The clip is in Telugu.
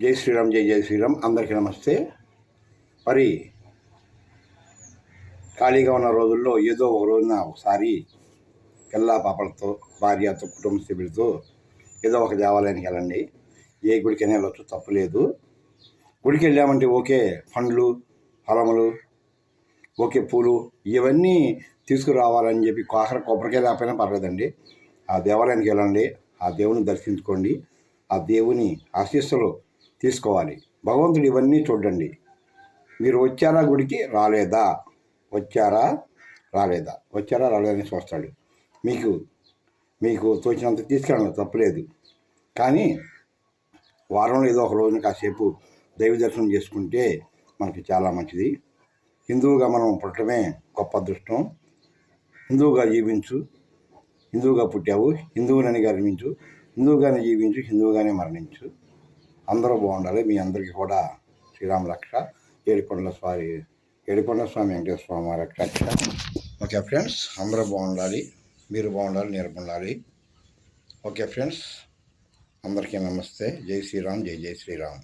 జై శ్రీరామ్, జై జై శ్రీరామ్. అందరికీ నమస్తే. మరి ఖాళీగా ఉన్న రోజుల్లో ఏదో ఒక రోజున ఒకసారి పిల్ల పాపలతో, భార్యతో, కుటుంబ సభ్యులతో ఏదో ఒక దేవాలయానికి వెళ్ళండి. ఏ గుడికైనా వెళ్ళొచ్చు, తప్పులేదు. గుడికి వెళ్ళామంటే ఓకే పండ్లు, ఫలములు, ఓకే పూలు ఇవన్నీ తీసుకురావాలని చెప్పి కొబ్బరికాయ లేకపోయినా పర్లేదండి. ఆ దేవాలయానికి వెళ్ళండి, ఆ దేవుని దర్శించుకోండి, ఆ దేవుని ఆశీస్సులు తీసుకోవాలి. భగవంతుడు ఇవన్నీ చూడండి. మీరు వచ్చారా గుడికి, రాలేదా, వచ్చారా రాలేదని చూస్తాడు. మీకు తోచినంత తీసుకెళ్ళండి, తప్పులేదు. కానీ వారంలో ఏదో ఒక రోజున కాసేపు దైవ దర్శనం చేసుకుంటే మనకి చాలా మంచిది. హిందువుగా మనం పుట్టడమే గొప్ప అదృష్టం. హిందువుగా జీవించు, హిందువుగా పుట్టావు, హిందువునని గర్వించు, హిందువుగానే జీవించు, హిందువుగానే మరణించు. అందరూ బాగుండాలి. మీ అందరికీ కూడా శ్రీరామ రక్ష, ఏడుకొండల స్వామి వెంకటేశ్వర స్వామి రక్ష. ఓకే ఫ్రెండ్స్, అందరూ బాగుండాలి, మీరు బాగుండాలి, నేను ఉండాలి. ఓకే ఫ్రెండ్స్, అందరికీ నమస్తే. జై శ్రీరామ్, జై జై శ్రీరామ్.